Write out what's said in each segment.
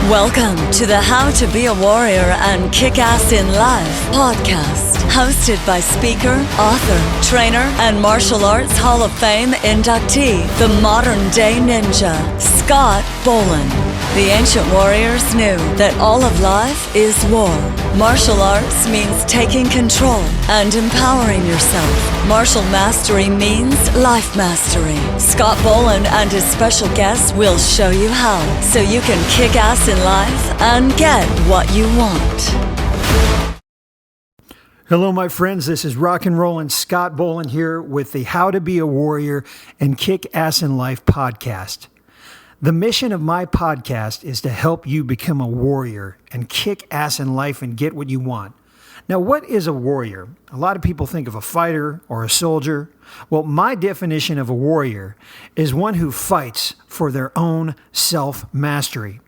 Welcome to the How to Be a Warrior and Kick Ass in Life podcast, hosted by speaker, author, trainer, and martial arts Hall of Fame inductee, the modern day ninja, Scott Bolan. The ancient warriors knew that all of life is war. Martial arts means taking control and empowering yourself. Martial mastery means life mastery. Scott Bolan and his special guests will show you how, so you can kick ass in life and get what you want. Hello, my friends. This is Rock and Rollin' Scott Bolan here with the How to Be a Warrior and Kick Ass in Life podcast. The mission of my podcast is to help you become a warrior and kick ass in life and get what you want. Now, what is a warrior? A lot of people think of a fighter or a soldier. Well, my definition of a warrior is one who fights for their own self-mastery.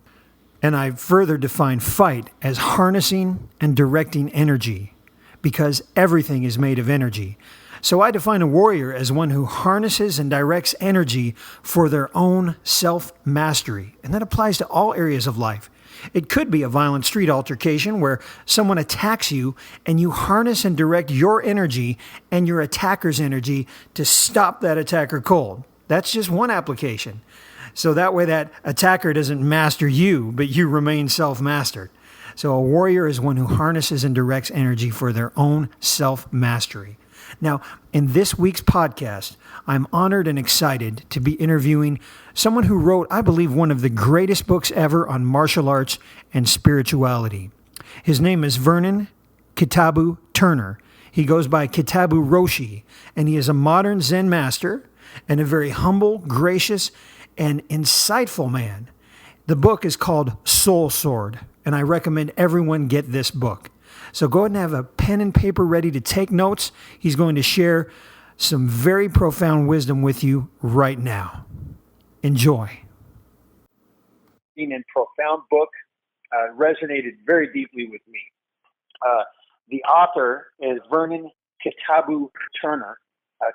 And I further define fight as harnessing and directing energy, because everything is made of energy. So I define a warrior as one who harnesses and directs energy for their own self-mastery. And that applies to all areas of life. It could be a violent street altercation where someone attacks you and you harness and direct your energy and your attacker's energy to stop that attacker cold. That's just one application. So that way that attacker doesn't master you, but you remain self-mastered. So a warrior is one who harnesses and directs energy for their own self-mastery. Now, in this week's podcast, I'm honored and excited to be interviewing someone who wrote, I believe, one of the greatest books ever on martial arts and spirituality. His name is Vernon Kitabu Turner. He goes by Kitabu Roshi, and he is a modern Zen master and a very humble, gracious, and insightful man. The book is called Soul Sword, and I recommend everyone get this book. So go ahead and have a pen and paper ready to take notes. He's going to share some very profound wisdom with you right now. Enjoy. And profound book resonated very deeply with me. The author is Vernon Kitabu Turner,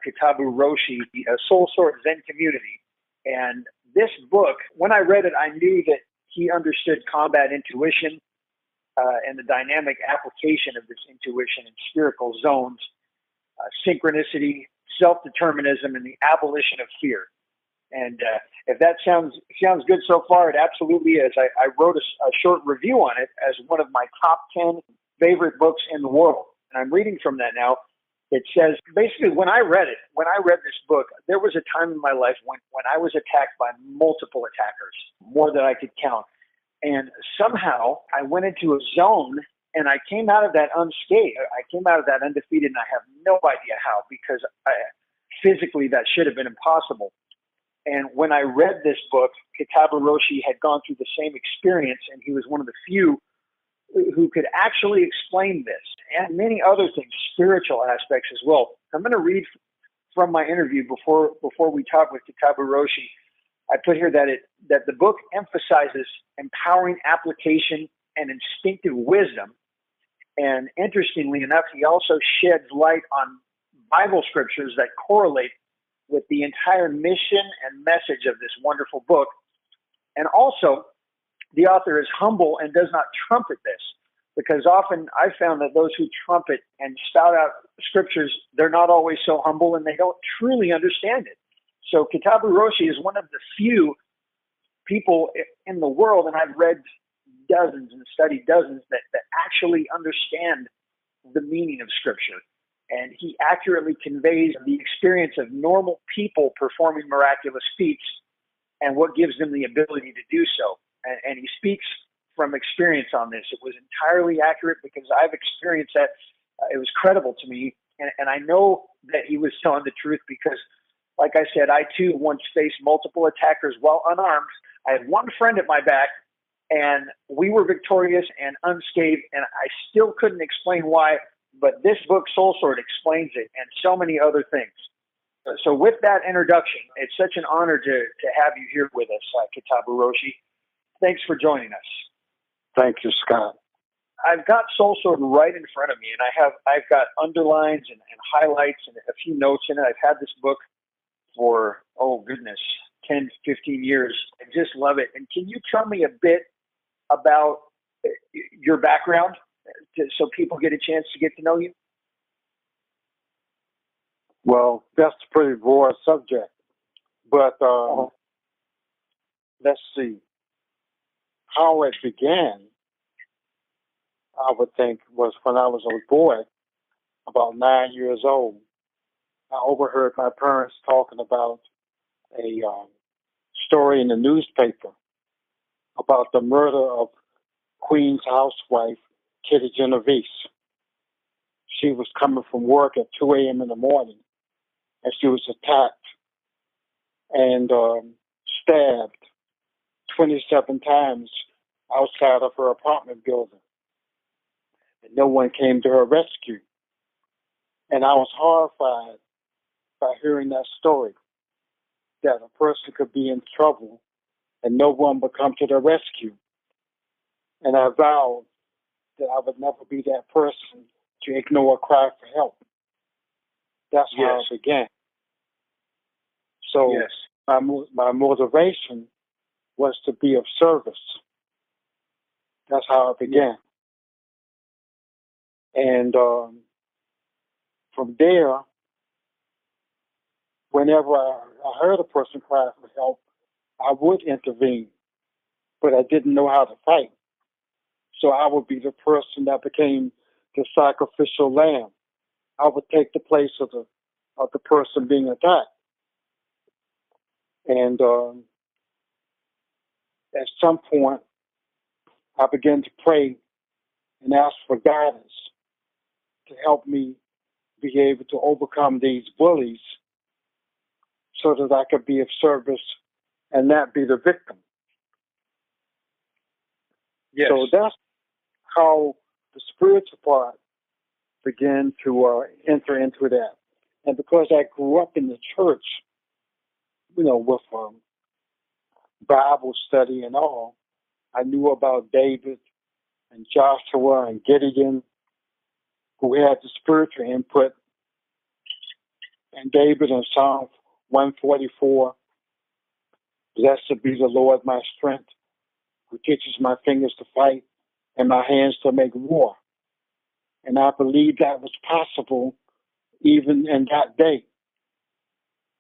Kitabu Roshi, a Soul Sword Zen community. And this book, when I read it, I knew that he understood combat intuition, and the dynamic application of this intuition in spherical zones, synchronicity, self-determinism, and the abolition of fear. And if that sounds good so far, it absolutely is. I wrote a short review on it as one of my top 10 favorite books in the world. And I'm reading from that now. It says, basically, when I read this book, there was a time in my life when I was attacked by multiple attackers, more than I could count. And somehow I went into a zone and I came out of that unscathed. I came out of that undefeated, and I have no idea how, because physically that should have been impossible. And when I read this book, Kitabu Roshi had gone through the same experience, and he was one of the few who could actually explain this and many other things, spiritual aspects as well. I'm going to read from my interview before we talk with Kitabu Roshi. I put here that the book emphasizes empowering application and instinctive wisdom. And interestingly enough, he also sheds light on Bible scriptures that correlate with the entire mission and message of this wonderful book. And also, the author is humble and does not trumpet this, because often I found that those who trumpet and spout out scriptures, they're not always so humble and they don't truly understand it. So Kitabu Roshi is one of the few people in the world, and I've read dozens and studied dozens, that actually understand the meaning of Scripture. And he accurately conveys the experience of normal people performing miraculous feats and what gives them the ability to do so. And he speaks from experience on this. It was entirely accurate because I've experienced that. It was credible to me. And I know that he was telling the truth because, like I said, I too once faced multiple attackers while unarmed. I had one friend at my back, and we were victorious and unscathed, and I still couldn't explain why, but this book, Soul Sword, explains it, and so many other things. So with that introduction, it's such an honor to have you here with us, Kitabu Roshi. Thanks for joining us. Thank you, Scott. I've got Soul Sword right in front of me, and I've got underlines and highlights and a few notes in it. I've had this book for, 10, 15 years. I just love it. And can you tell me a bit about your background so people get a chance to get to know you? Well, that's a pretty broad subject, but let's see. How it began, I would think, was when I was a boy, about 9 years old. I overheard my parents talking about a story in the newspaper about the murder of Queen's housewife, Kitty Genovese. She was coming from work at 2 a.m. in the morning, and she was attacked and stabbed 27 times outside of her apartment building. And no one came to her rescue. And I was horrified by hearing that story, that a person could be in trouble and no one would come to their rescue. And I vowed that I would never be that person to ignore a cry for help. That's how it began. So my motivation was to be of service. That's how it began. And from there, whenever I heard a person cry for help, I would intervene, but I didn't know how to fight. So I would be the person that became the sacrificial lamb. I would take the place of the person being attacked. And at some point, I began to pray and ask for guidance to help me be able to overcome these bullies so that I could be of service and not be the victim. Yes. So that's how the spiritual part began to enter into that. And because I grew up in the church, with Bible study and all, I knew about David and Joshua and Gideon, who had the spiritual input, and David in Psalm 144, blessed be the Lord my strength, who teaches my fingers to fight and my hands to make war. And I believe that was possible even in that day.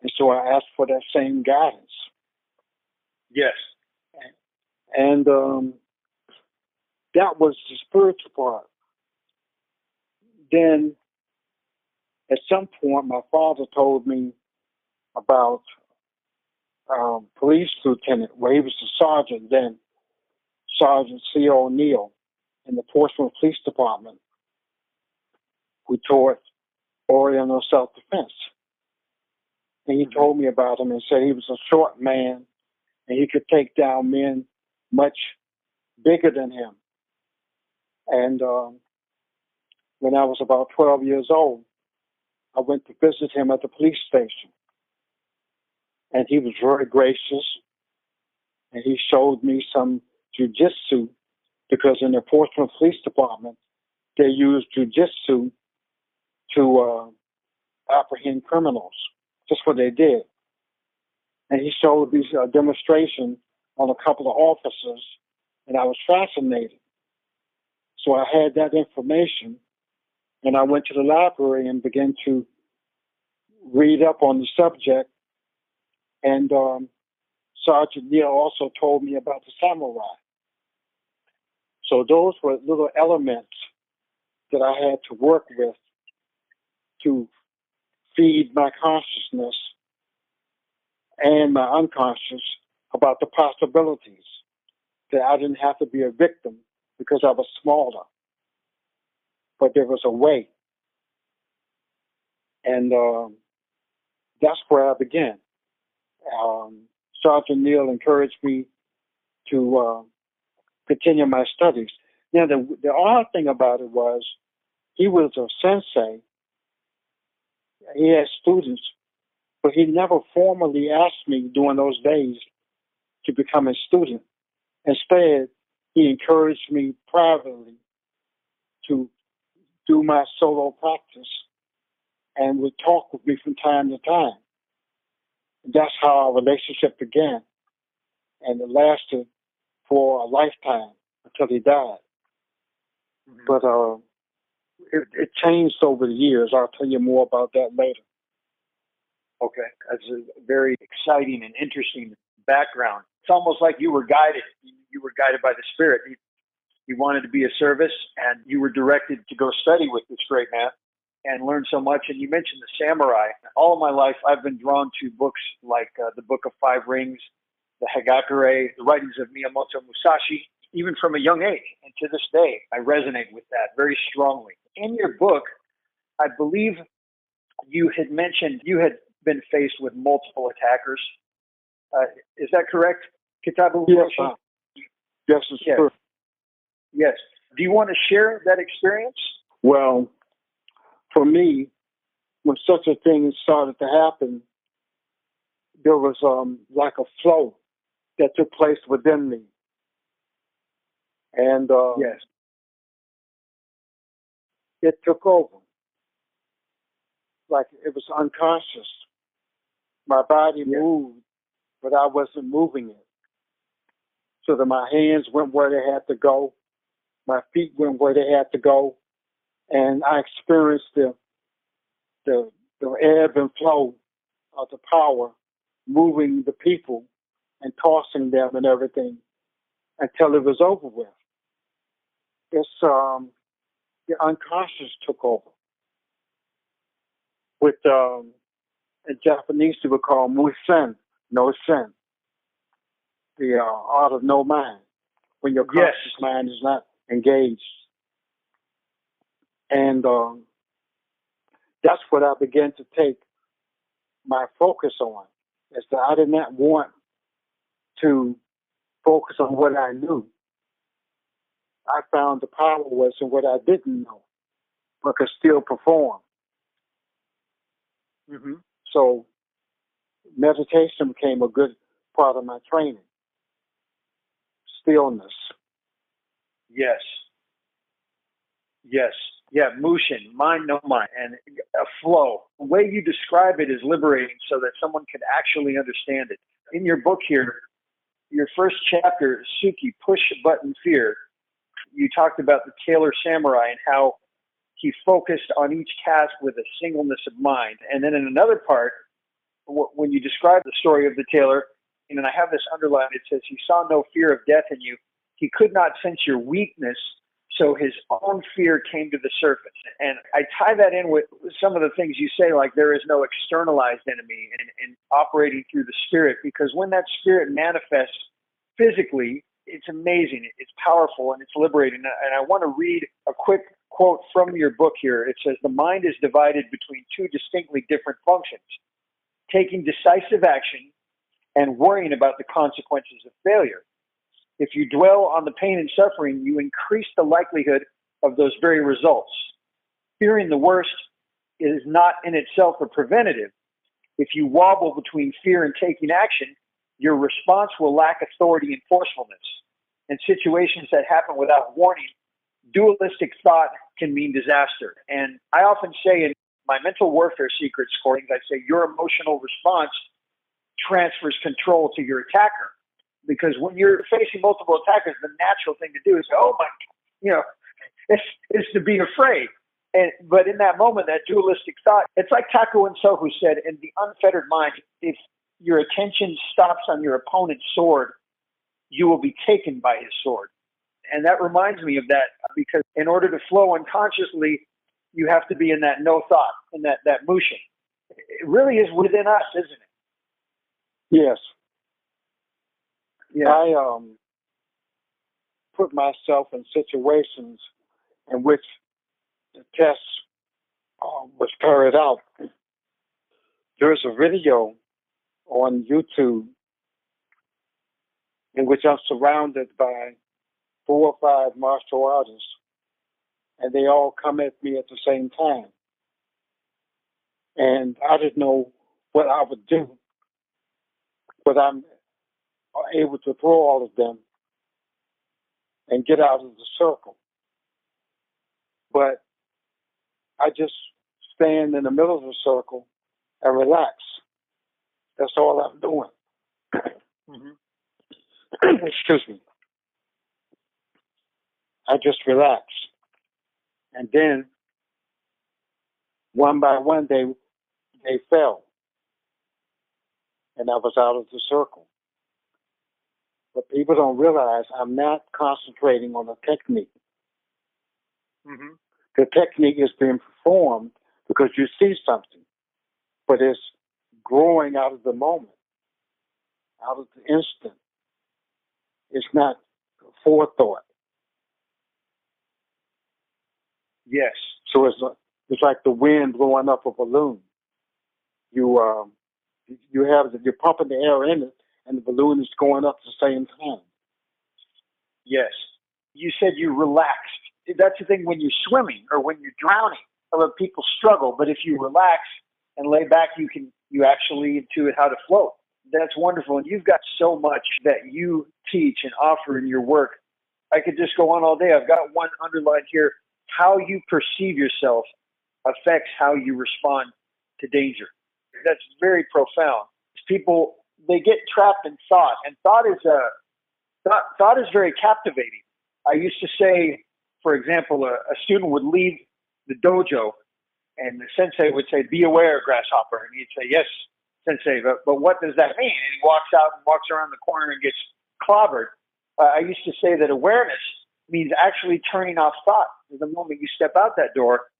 And so I asked for that same guidance. Yes. And that was the spiritual part. Then at some point, my father told me about police lieutenant, well, he was a sergeant then, Sergeant C. O'Neill in the Portsmouth Police Department, who taught Oriental self-defense. And he told me about him and said he was a short man and he could take down men much bigger than him. And when I was about 12 years old, I went to visit him at the police station. And he was very gracious. And he showed me some jujitsu, because in the Portsmouth Police Department, they use jujitsu to apprehend criminals. Just what they did. And he showed these demonstration on a couple of officers, and I was fascinated. So I had that information, and I went to the library and began to read up on the subject. And Sergeant Neal also told me about the samurai. So those were little elements that I had to work with to feed my consciousness and my unconscious about the possibilities, that I didn't have to be a victim because I was smaller, but there was a way. And that's where I began. Sergeant Neal encouraged me to continue my studies. Now, the odd thing about it was he was a sensei. He had students, but he never formally asked me during those days to become a student. Instead, he encouraged me privately to do my solo practice and would talk with me from time to time. And that's how our relationship began. And it lasted for a lifetime. until he died. But it changed over the years. I'll tell you more about that later. Okay, that's a very exciting and interesting background. It's almost like you were guided. You were guided by the Spirit. You wanted to be of service, and you were directed to go study with this great man and learn so much. And you mentioned the samurai. All of my life, I've been drawn to books like the Book of Five Rings, the Hagakure, the writings of Miyamoto Musashi, even from a young age. And to this day, I resonate with that very strongly. In your book, I believe you had mentioned you had been faced with multiple attackers. Is that correct, Kitabu Roshi? Yes, it's true. Yes. Do you want to share that experience? Well, for me, when such a thing started to happen, there was like a flow that took place within me. And yes, it took over. Like it was unconscious. My body moved, but I wasn't moving it. So that my hands went where they had to go. My feet went where they had to go. And I experienced the ebb and flow of the power moving the people and tossing them and everything until it was over with. It's the unconscious took over. With in Japanese they would call Mushin, no sin. The art of no mind, when your conscious mind is not engaged. And that's what I began to take my focus on, is that I did not want to focus on what I knew. I found the power was in what I didn't know, but could still perform. Mm-hmm. So meditation became a good part of my training. Stillness. Yes. Yes. Yeah, Mushin, mind, no mind, and a flow. The way you describe it is liberating so that someone can actually understand it. In your book here, your first chapter, Suki, Push Button Fear, you talked about the tailor samurai and how he focused on each task with a singleness of mind. And then in another part, when you describe the story of the tailor, and I have this underlined, it says, he saw no fear of death in you. He could not sense your weakness, so his own fear came to the surface. And I tie that in with some of the things you say, like there is no externalized enemy and operating through the spirit, because when that spirit manifests physically, it's amazing, it's powerful, and it's liberating. And I want to read a quick quote from your book here. It says, the mind is divided between two distinctly different functions: taking decisive action and worrying about the consequences of failure. If you dwell on the pain and suffering, you increase the likelihood of those very results. Fearing the worst is not in itself a preventative. If you wobble between fear and taking action, your response will lack authority and forcefulness. In situations that happen without warning, dualistic thought can mean disaster. And I often say in my mental warfare secret scorings, I say your emotional response transfers control to your attacker. Because when you're facing multiple attackers, the natural thing to do is, oh my, it's to be afraid. But in that moment, that dualistic thought, it's like Taku and Sohu said, in the unfettered mind, if your attention stops on your opponent's sword, you will be taken by his sword. And that reminds me of that, because in order to flow unconsciously, you have to be in that no thought, in that Mushin. It really is within us, isn't it? Yes. Yeah. I put myself in situations in which the test was carried out. There's a video on YouTube in which I'm surrounded by 4 or 5 martial artists, and they all come at me at the same time. And I didn't know what I would do, but I'm able to throw all of them and get out of the circle. But I just stand in the middle of the circle and relax. That's all I'm doing. Mm-hmm. Excuse me. I just relaxed. And then, one by one, they fell. And I was out of the circle. But people don't realize I'm not concentrating on the technique. Mm-hmm. The technique is being performed because you see something, but it's growing out of the moment, out of the instant. It's not forethought. Yes. So it's like the wind blowing up a balloon. You're pumping the air in it, and the balloon is going up at the same time. Yes. You said you relaxed. That's the thing when you're swimming or when you're drowning. A lot of people struggle, but if you relax and lay back, you actually intuit how to float. That's wonderful. And you've got so much that you teach and offer in your work. I could just go on all day. I've got one underlined here. How you perceive yourself affects how you respond to danger. That's very profound. People, they get trapped in thought, and thought is very captivating. I used to say, for example, a student would leave the dojo, and the sensei would say, "Be aware, grasshopper," and he'd say, "Yes, sensei, but what does that mean?" And he walks out and walks around the corner and gets clobbered. I used to say that awareness means actually turning off thought. The moment you step out that door,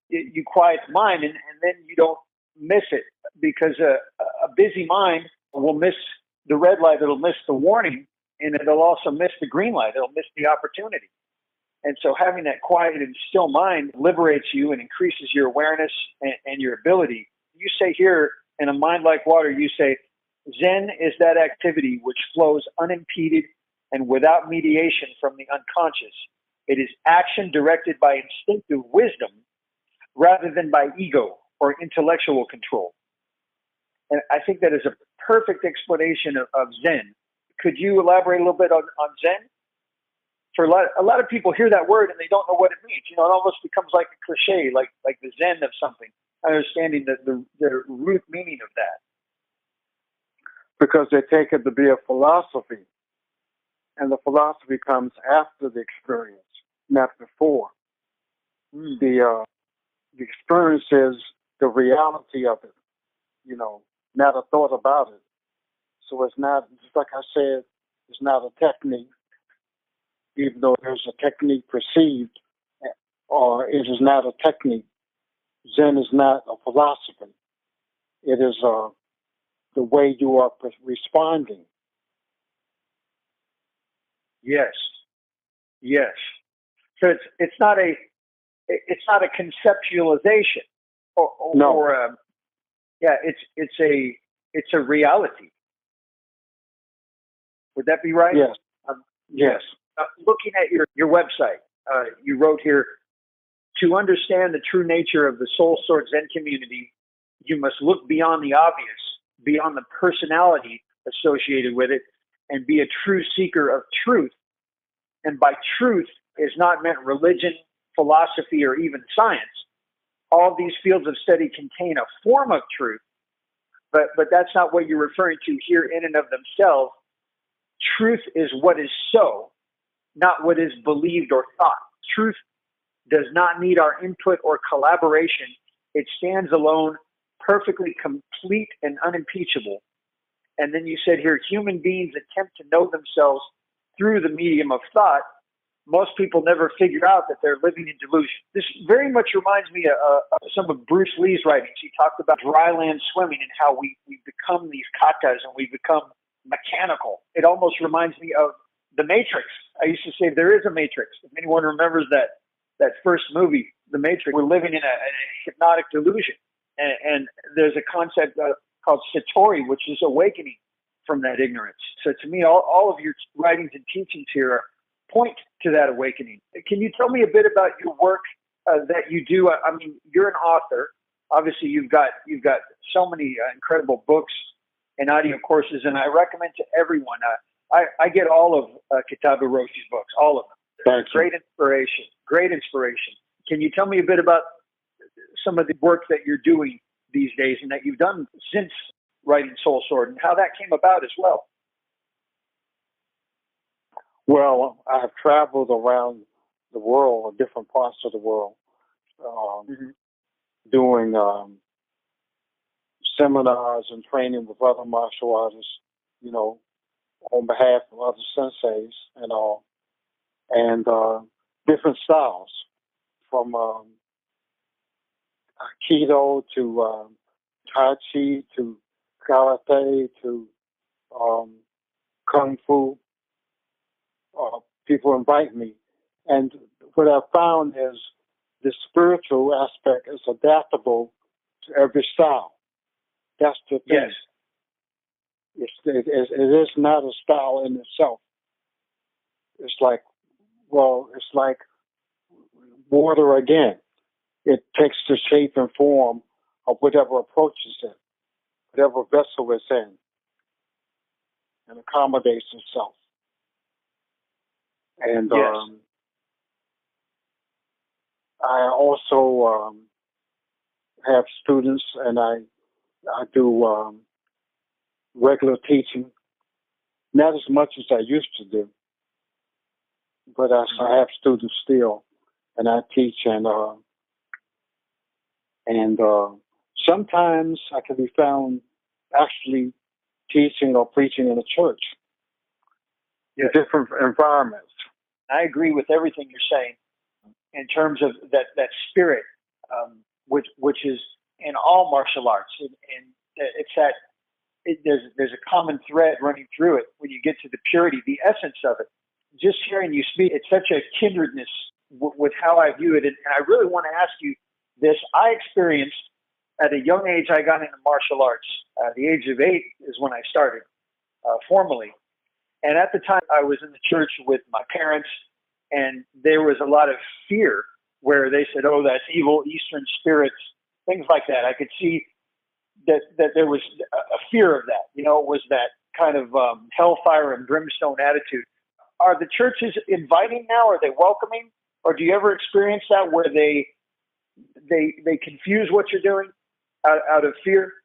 you quiet the mind, and then you don't miss it, because a busy mind will miss the red light, it'll miss the warning, and it'll also miss the green light, it'll miss the opportunity. And so having that quiet and still mind liberates you and increases your awareness and your ability. You say here, in A Mind Like Water, you say, Zen is that activity which flows unimpeded and without mediation from the unconscious. It is action directed by instinctive wisdom rather than by ego or intellectual control. And I think that is a perfect explanation of Zen. Could you elaborate a little bit on Zen? For a lot of people hear that word and they don't know what it means. You know, it almost becomes like a cliche, like the Zen of something, understanding the root meaning of that. Because they take it to be a philosophy, and the philosophy comes after the experience, not before. The experience is the reality of it, you know, not a thought about it. So it's not, just like I said, it's not a technique, even though there's a technique perceived, or it is not a technique. Zen is not a philosophy. It is the way you are responding. Yes. Yes. So it's not a conceptualization it's a reality. Would that be right? Yes. Yes. Looking at your website, you wrote here, to understand the true nature of the Soul Sword Zen community, you must look beyond the obvious, beyond the personality associated with it, and be a true seeker of truth. And by truth is not meant religion, philosophy, or even science. All these fields of study contain a form of truth, but that's not what you're referring to here in and of themselves. Truth is what is so, not what is believed or thought. Truth does not need our input or collaboration. It stands alone, perfectly complete and unimpeachable. And then you said here, human beings attempt to know themselves through the medium of thought. Most people never figure out that they're living in delusion. This very much reminds me of some of Bruce Lee's writings. He talked about dry land swimming and how we become these katas and we become mechanical. It almost reminds me of The Matrix. I used to say there is a Matrix. If anyone remembers that first movie, The Matrix, we're living in a hypnotic delusion. And there's a concept called Satori, which is awakening from that ignorance. So to me, all of your writings and teachings here point to that awakening. Can you tell me a bit about your work that you do? I mean, you're an author. Obviously, you've got so many incredible books and audio courses, and I recommend to everyone. I get all of Kitabu Roshi's books, all of them. Great inspiration. Great inspiration. Can you tell me a bit about some of the work that you're doing these days and that you've done since writing Soul Sword and how that came about as well? Well, I've traveled around the world, or different parts of the world, Mm-hmm. doing seminars and training with other martial artists, on behalf of other senseis and all, and different styles from Aikido to Tai Chi to Karate to Kung Fu. People invite me. And what I found is the spiritual aspect is adaptable to every style. That's the thing. Yes. It is not a style in itself. It's like water again. It takes the shape and form of whatever approaches it, whatever vessel it's in, and accommodates itself. And Yes. I also have students, and I do regular teaching, not as much as I used to do, but I have students still, and I teach, and sometimes I can be found actually teaching or preaching in a church, Yes. in different environments. I agree with everything you're saying in terms of that spirit, which is in all martial arts, and it's that there's a common thread running through it when you get to the purity, the essence of it. Just hearing you speak, it's such a kindredness with how I view it, and I really want to ask you this. I experienced at a young age, I got into martial arts. The age of 8 is when I started formally. And at the time, I was in the church with my parents, and there was a lot of fear where they said, "Oh, that's evil Eastern spirits," things like that. I could see that there was a fear of that. It was that kind of hellfire and brimstone attitude. Are the churches inviting now? Are they welcoming? Or do you ever experience that where they confuse what you're doing out of fear?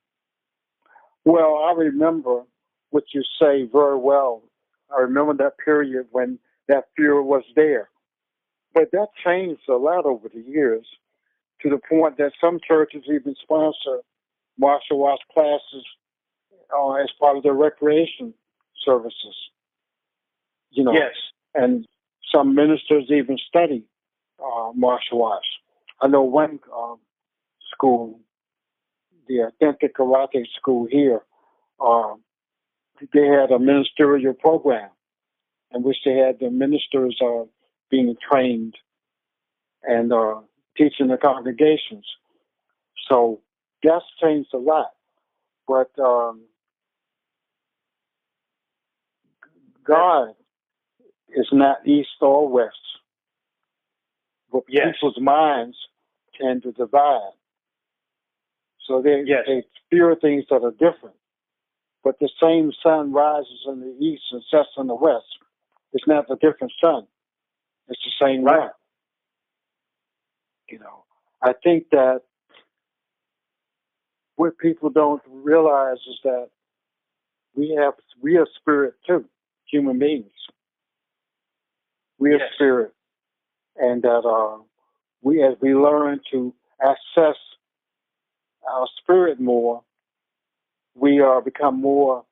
Well, I remember what you say very well. I remember that period when that fear was there. But that changed a lot over the years, to the point that some churches even sponsor martial arts classes as part of their recreation services. Yes. And some ministers even study martial arts. I know one school, the Authentic Karate School here, they had a ministerial program in which they had the ministers being trained and teaching the congregations. So that's changed a lot. But God is not east or west. But Yes. people's minds tend to divide. So they fear things that are different. But the same sun rises in the east and sets in the west. It's not a different sun. It's the same one. I think that what people don't realize is that we are spirit too, human beings. We are spirit, and that as we learn to access our spirit more, we become more.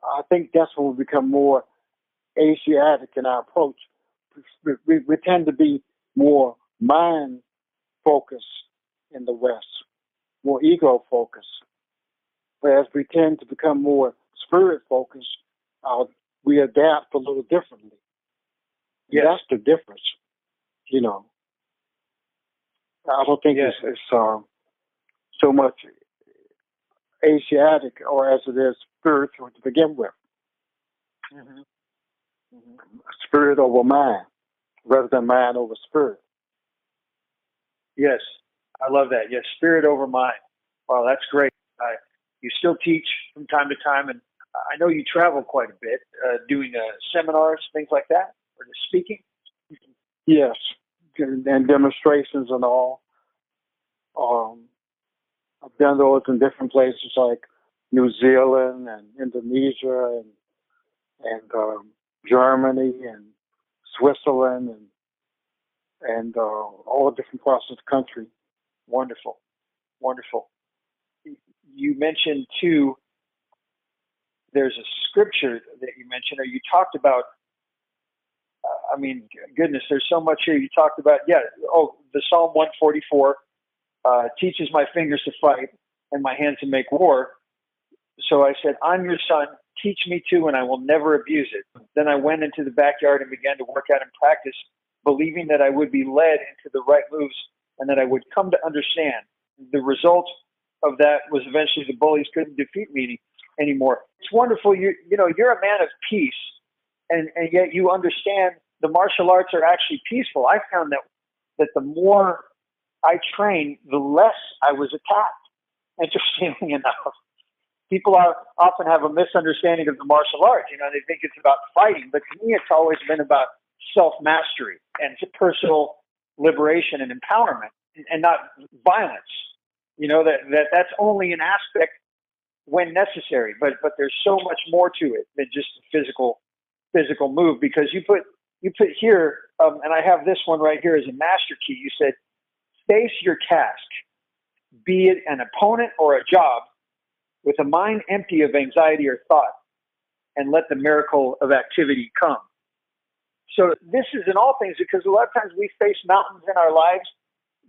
I think that's when we become more Asiatic in our approach. We tend to be more mind focused in the West, more ego focused. But as we tend to become more spirit focused, we adapt a little differently. Yes. That's the difference. I don't think it's so much Asiatic or as it is spiritual to begin with. Mm-hmm. Mm-hmm. Spirit over mind rather than mind over spirit. Yes, I love that. Yes, spirit over mind. Wow, that's great. You still teach from time to time, and I know you travel quite a bit, doing seminars, things like that, or just speaking. Yes, and demonstrations and all. I've done those in different places like New Zealand and Indonesia and Germany and Switzerland and and all different parts of the country. Wonderful. Wonderful. You mentioned, too, there's a scripture that you mentioned, or you talked about, goodness, there's so much here. You talked about, the Psalm 144, teaches my fingers to fight and my hands to make war. So I said, I'm your son, teach me too, and I will never abuse it. Then I went into the backyard and began to work out and practice, believing that I would be led into the right moves and that I would come to understand. The result of that was eventually the bullies couldn't defeat me anymore. It's wonderful. You're a man of peace, and yet you understand the martial arts are actually peaceful. I found that the more I trained, the less I was attacked, interestingly enough. People often have a misunderstanding of the martial arts. They think it's about fighting, but to me, it's always been about self-mastery and personal liberation and empowerment, and not violence. That's only an aspect when necessary, but there's so much more to it than just a physical move. Because you put here, and I have this one right here as a master key. You said, face your task, be it an opponent or a job, with a mind empty of anxiety or thought, and let the miracle of activity come. So this is in all things, because a lot of times we face mountains in our lives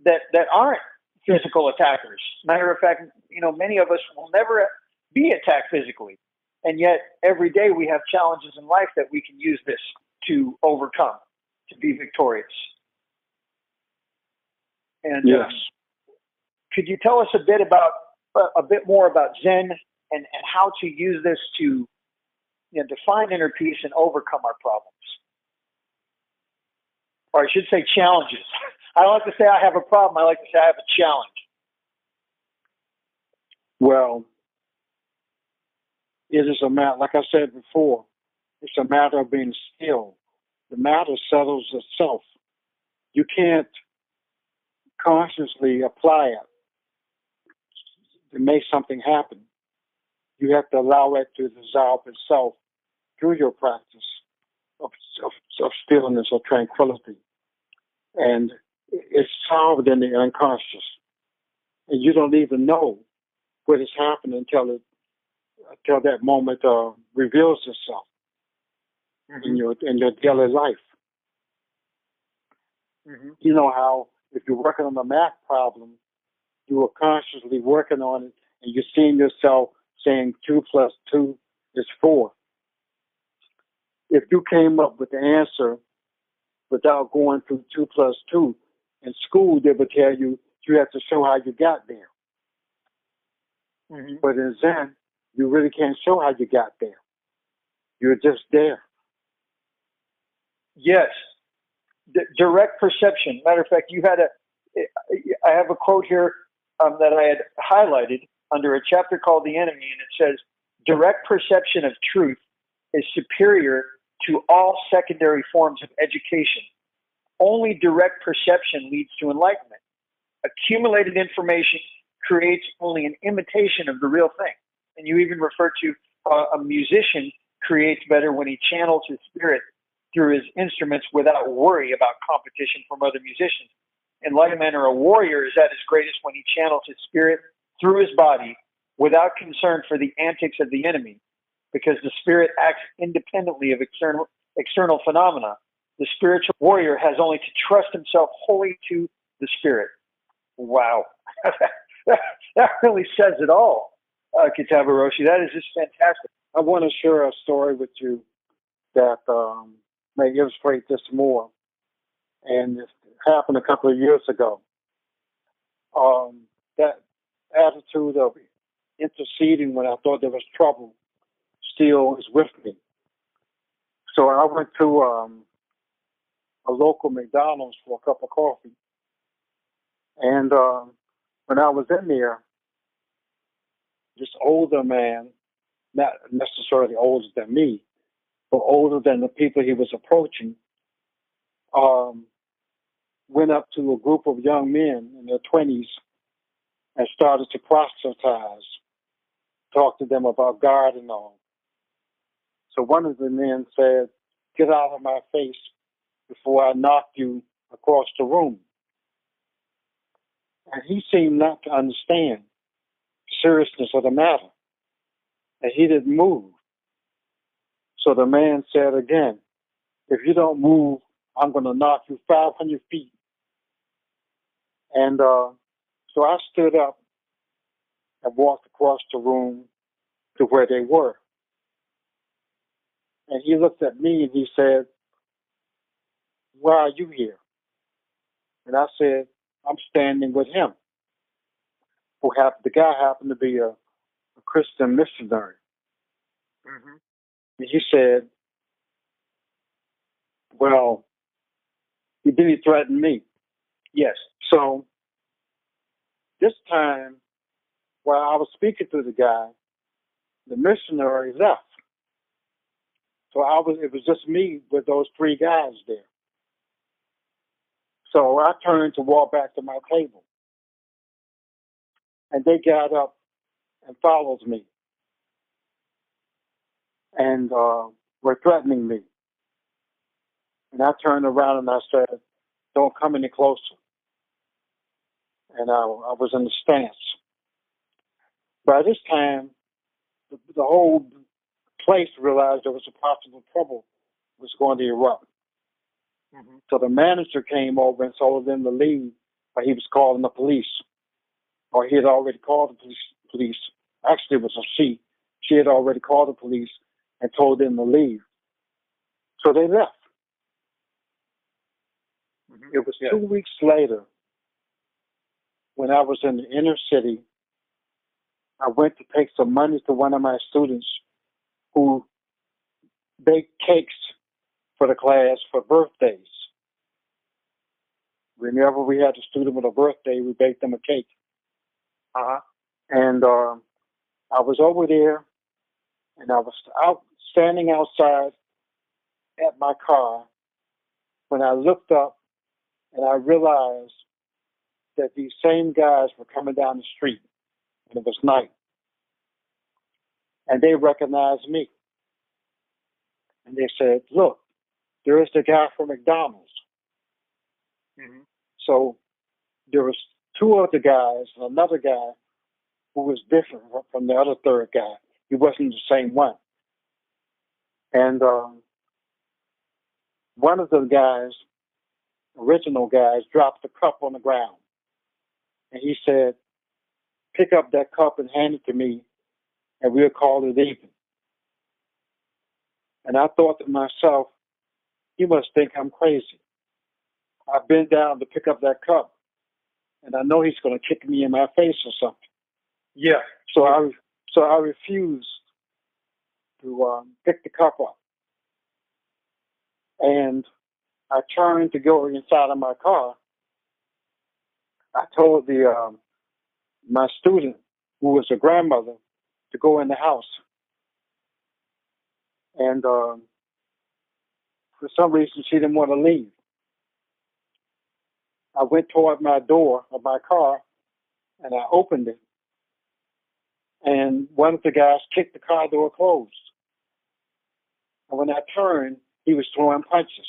that aren't physical attackers. Matter of fact, many of us will never be attacked physically. And yet every day we have challenges in life that we can use this to overcome, to be victorious. And yes. Could you tell us a bit more about Zen and how to use this to to find inner peace and overcome our problems? Or I should say challenges. I don't like to say I have a problem. I like to say I have a challenge. Well, it is a matter, like I said before, it's a matter of being still. The matter settles itself. You can't consciously apply it to make something happen. You have to allow it to dissolve itself through your practice of stillness or tranquility. And it's solved in the unconscious. And you don't even know what has happened until that moment reveals itself in your daily life. Mm-hmm. You know how if you're working on a math problem, you are consciously working on it, and you're seeing yourself saying 2 plus 2 is 4. If you came up with the answer without going through 2 plus 2, in school they would tell you have to show how you got there. Mm-hmm. But in Zen, you really can't show how you got there. You're just there. Yes. Direct perception. Matter of fact, I have a quote here that I had highlighted under a chapter called The Enemy, and it says, direct perception of truth is superior to all secondary forms of education. Only direct perception leads to enlightenment. Accumulated information creates only an imitation of the real thing. And you even refer to a musician creates better when he channels his spirit through his instruments without worry about competition from other musicians. Enlightenment or a warrior is at his greatest when he channels his spirit through his body without concern for the antics of the enemy, because the spirit acts independently of external phenomena. The spiritual warrior has only to trust himself wholly to the spirit. Wow. That really says it all, Kitabu Roshi. That is just fantastic. I want to share a story with you that may illustrate this more. And it happened a couple of years ago. That attitude of interceding when I thought there was trouble still is with me. So I went to a local McDonald's for a cup of coffee. And when I was in there, this older man, not necessarily older than me, but older than the people he was approaching, went up to a group of young men in their 20s and started to proselytize, talk to them about God and all. So one of the men said, "Get out of my face before I knock you across the room. And he seemed not to understand the seriousness of the matter. And he didn't move. So the man said again, if you don't move, I'm going to knock you 500 feet. And so I stood up and walked across the room to where they were. And he looked at me and he said, why are you here? And I said, I'm standing with him. The guy happened to be a Christian missionary. Mm-hmm. And he said, well, he didn't threaten me. Yes. So this time, while I was speaking to the guy, the missionary left. So it was just me with those three guys there. So I turned to walk back to my table. And they got up and followed me. And were threatening me. And I turned around and I said, don't come any closer. And I was in the stance. By this time, the whole place realized there was a possible trouble was going to erupt. Mm-hmm. So the manager came over and told them to leave, but he was calling the police. Or he had already called the police. Actually, it was a she. She had already called the police and told them to leave. So they left. Mm-hmm. It was 2 weeks later when I was in the inner city. I went to take some money to one of my students who baked cakes for the class for birthdays. Whenever we had a student with a birthday, we baked them a cake. Uh-huh. And I was over there, and I was standing outside at my car when I looked up and I realized that these same guys were coming down the street, and it was night. And they recognized me. And they said, look, there is the guy from McDonald's. Mm-hmm. So there was two other guys and another guy who was different from the other third guy. He wasn't the same one. And one of the guys, original guys, dropped the cup on the ground. And he said, pick up that cup and hand it to me, and we'll call it even. And I thought to myself, he must think I'm crazy. I bent down to pick up that cup, and I know he's going to kick me in my face or something. Yeah. So I refused to pick the cup up. And I turned to go inside of my car. I told my student, who was a grandmother, to go in the house. And for some reason, she didn't want to leave. I went toward my door of my car, and I opened it. And one of the guys kicked the car door closed. And when I turned, he was throwing punches.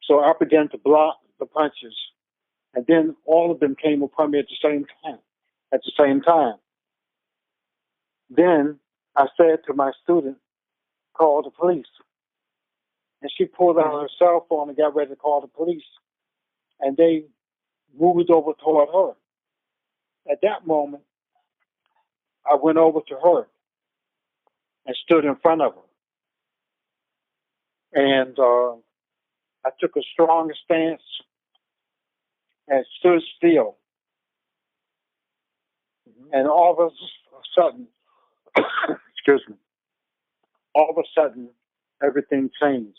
So I began to block the punches. And then all of them came upon me at the same time. Then I said to my student, call the police. And she pulled out her cell phone and got ready to call the police. And they moved over toward her. At that moment, I went over to her and stood in front of her. And I took a strong stance and stood still. Mm-hmm. And all of a sudden, excuse me, all of a sudden, everything changed.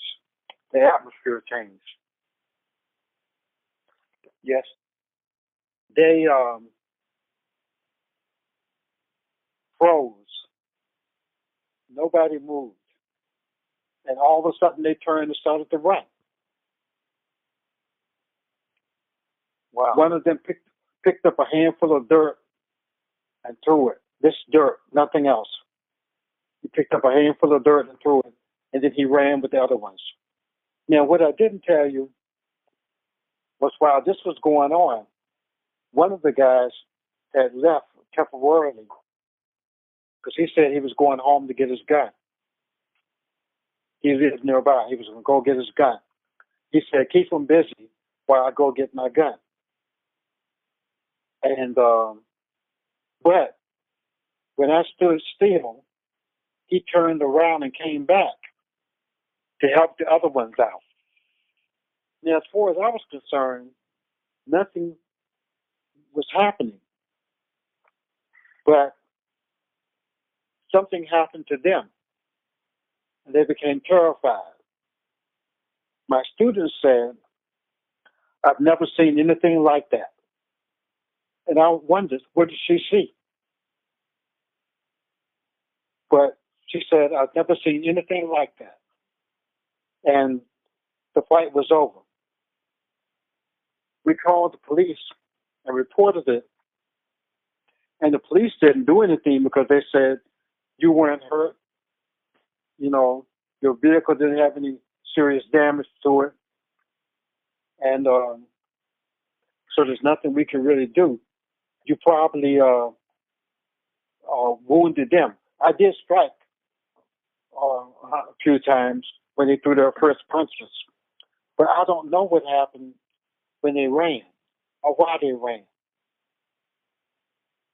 The atmosphere changed. Yes. They froze. Nobody moved. And all of a sudden, they turned and started to run. Wow. One of them picked up a handful of dirt and threw it. This dirt, nothing else. He picked up a handful of dirt and threw it, and then he ran with the other ones. Now, what I didn't tell you was while this was going on, one of the guys had left temporarily because he said he was going home to get his gun. He lived nearby. He was going to go get his gun. He said, keep him busy while I go get my gun. And, but when I stood still, he turned around and came back to help the other ones out. Now, as far as I was concerned, nothing was happening. But something happened to them, and they became terrified. My students said, I've never seen anything like that. And I wondered, what did she see? But she said, I've never seen anything like that. And the fight was over. We called the police and reported it. And the police didn't do anything because they said, you weren't hurt. You know, your vehicle didn't have any serious damage to it. And so there's nothing we can really do. You probably wounded them. I did strike a few times when they threw their first punches. But I don't know what happened when they ran or why they ran.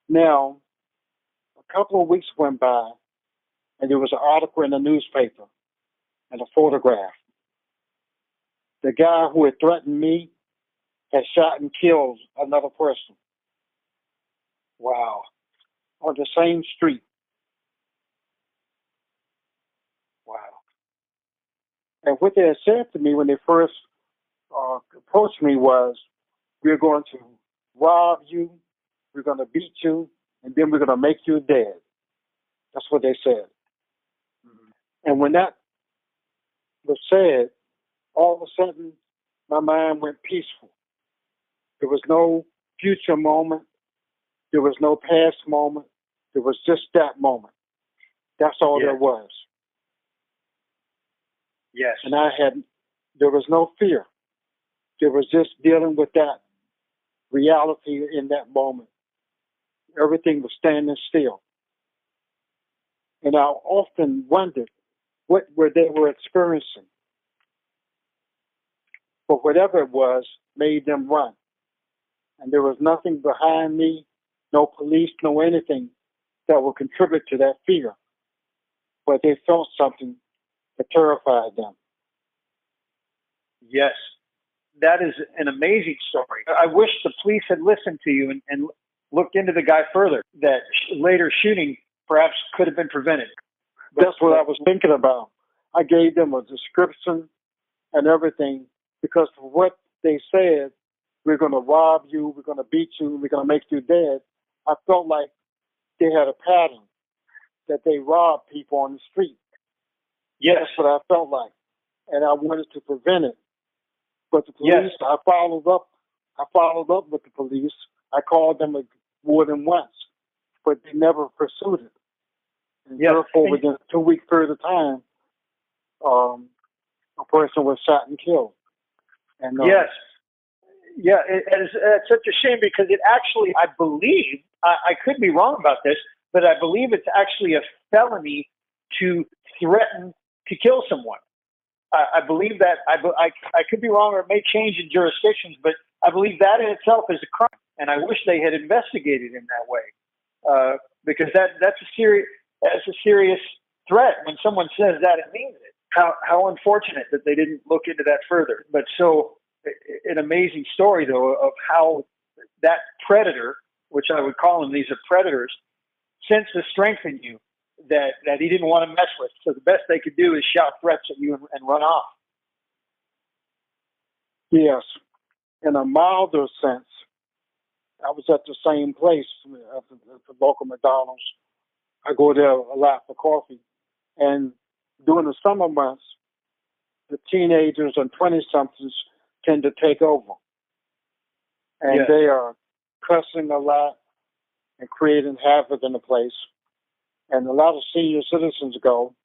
Now, a couple of weeks went by, and there was an article in the newspaper and a photograph. The guy who had threatened me had shot and killed another person. Wow. On the same street. Wow. And what they had said to me when they first approached me was, we're going to rob you, we're going to beat you, and then we're going to make you dead. That's what they said. Mm-hmm. And when that was said, all of a sudden, my mind went peaceful. There was no future moment. There was no past moment. There was just that moment. That's all there was. Yes. And there was no fear. There was just dealing with that reality in that moment. Everything was standing still. And I often wondered what they were experiencing. But whatever it was made them run. And there was nothing behind me, no police, no anything that would contribute to that fear. But they felt something that terrified them. Yes. That is an amazing story. I wish the police had listened to you and looked into the guy further. That later shooting perhaps could have been prevented. That's what I was thinking about. I gave them a description and everything because of what they said, we're going to rob you, we're going to beat you, we're going to make you dead. I felt like they had a pattern that they robbed people on the street. Yes. That's what I felt like. And I wanted to prevent it. But the police, I followed up with the police. I called them more than once, but they never pursued it. And therefore, within a 2-week period of time, a person was shot and killed. And yes. Yeah, it's such a shame because it actually, I believe, I could be wrong about this, but I believe it's actually a felony to threaten to kill someone. I believe that, I could be wrong or it may change in jurisdictions, but I believe that in itself is a crime. And I wish they had investigated in that way because that's a serious threat. When someone says that, it means it. How unfortunate that they didn't look into that further. But so an amazing story, though, of how that predator, which I would call them, these are predators, sense the strength in you that he didn't want to mess with. So the best they could do is shout threats at you and run off. Yes. In a milder sense, I was at the same place at the local McDonald's. I go there a lot for coffee. And during the summer months, the teenagers and 20-somethings tend to take over. And they are cussing a lot and creating havoc in the place. And a lot of senior citizens go,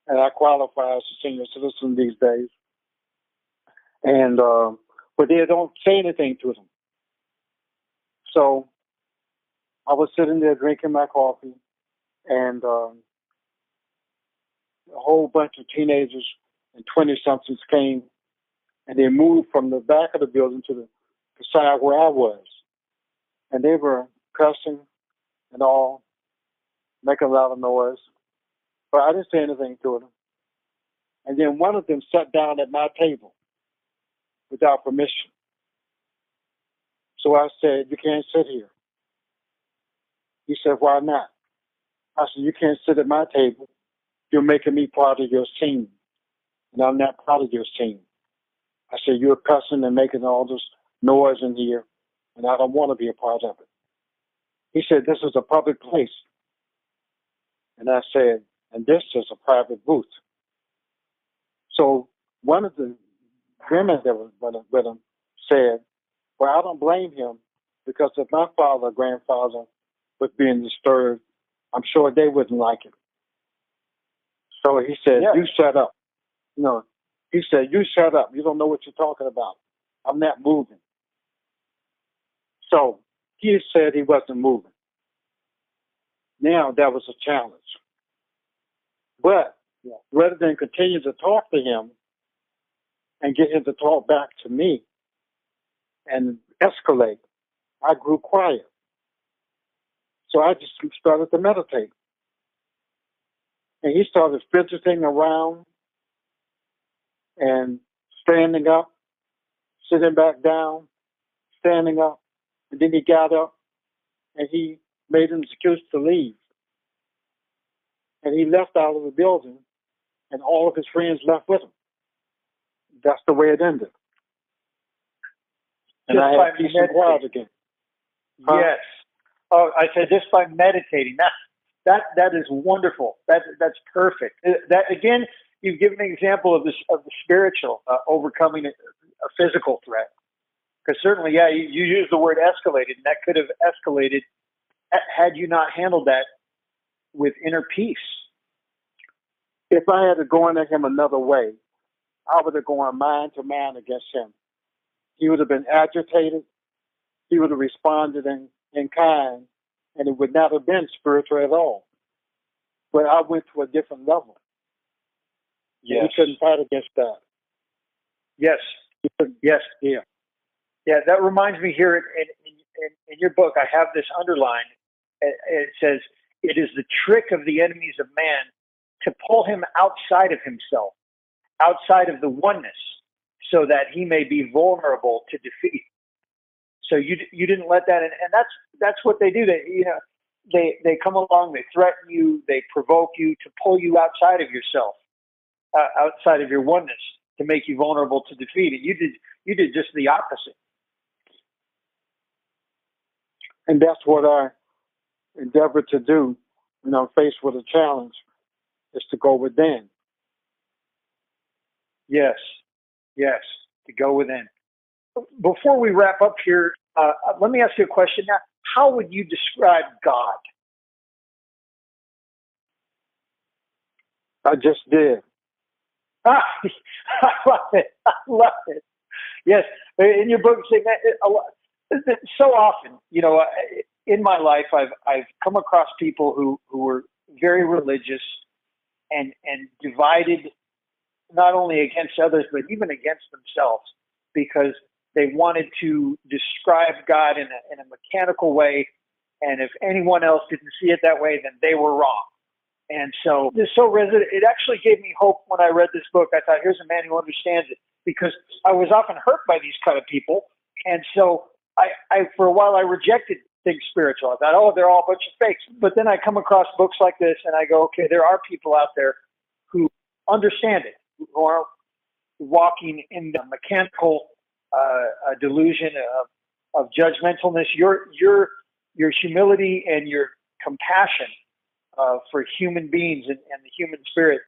and I qualify as a senior citizen these days. And but they don't say anything to them. So I was sitting there drinking my coffee, and a whole bunch of teenagers and 20-somethings came, and they moved from the back of the building to the side where I was. And they were cussing and all, making a lot of noise. But I didn't say anything to them. And then one of them sat down at my table without permission. So I said, "You can't sit here." He said, "Why not?" I said, "You can't sit at my table. You're making me part of your team. And I'm not part of your team." I said, "You're cussing and making all this noise in here, and I don't want to be a part of it." He said, "This is a public place." And I said, "And this is a private booth." So one of the women that was with him said, "Well, I don't blame him, because if my father or grandfather was being disturbed, I'm sure they wouldn't like it." So he said, "You shut up." No, he said, "You shut up. You don't know what you're talking about. I'm not moving." So he said he wasn't moving. Now that was a challenge. But rather than continue to talk to him and get him to talk back to me and escalate, I grew quiet. So I just started to meditate. And he started fidgeting around and standing up, sitting back down, standing up. And then he got up and he made an excuse to leave. And he left out of the building, and all of his friends left with him. That's the way it ended. And Just I by had peace and quiet again. Huh? Yes. Oh, I said just by meditating. That is wonderful. That's perfect. That again, you've given an example of the spiritual overcoming a physical threat. Because certainly, you used the word escalated, and that could have escalated had you not handled that with inner peace. If I had to go into him another way, I would have gone man to man against him. He would have been agitated. He would have responded in kind, and it would not have been spiritual at all. But I went to a different level. Yes. He couldn't fight against that. Yes. Yes. Yeah. Yeah, that reminds me here in your book, I have this underlined. It says, "It is the trick of the enemies of man to pull him outside of himself, outside of the oneness, so that he may be vulnerable to defeat." So you didn't let that in, and that's what they do. They come along, they threaten you, they provoke you to pull you outside of yourself, outside of your oneness, to make you vulnerable to defeat. And you did just the opposite. And that's what I endeavor to do when I'm faced with a challenge, is to go within. Yes, to go within. Before we wrap up here, let me ask you a question now. How would you describe God? I just did. I love it. Yes, in your book, you say that so often, in my life, I've come across people who were very religious and divided, not only against others, but even against themselves, because they wanted to describe God in a mechanical way, and if anyone else didn't see it that way, then they were wrong. And so this so resonated. It actually gave me hope when I read this book. I thought, here's a man who understands it, because I was often hurt by these kind of people. And so I for a while, I rejected things spiritual. I thought, oh, they're all a bunch of fakes. But then I come across books like this and I go, okay, there are people out there who understand it, who are walking in the mechanical delusion of judgmentalness. Your humility and your compassion for human beings and the human spirit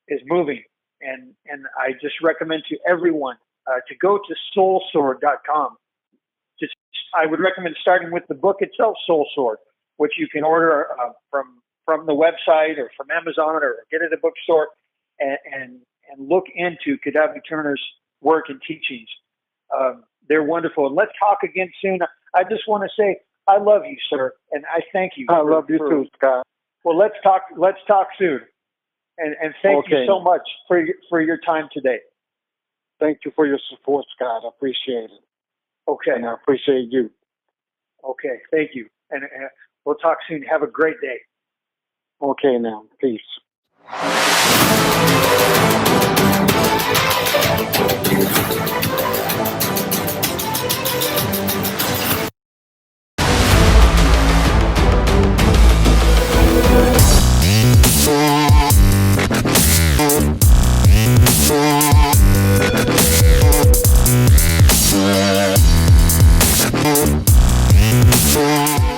is moving. And I just recommend to everyone to go to soulsword.com. I would recommend starting with the book itself, Soul Sword, which you can order from the website or from Amazon or get at a bookstore, and look into Kitabu Turner's work and teachings. They're wonderful. And let's talk again soon. I just want to say I love you, sir, and I thank you. I love you too, Scott. Well, let's talk soon. And thank you so much for your time today. Thank you for your support, Scott. I appreciate it. Okay. And I appreciate you. Okay. Thank you. And we'll talk soon. Have a great day. Okay now. Peace.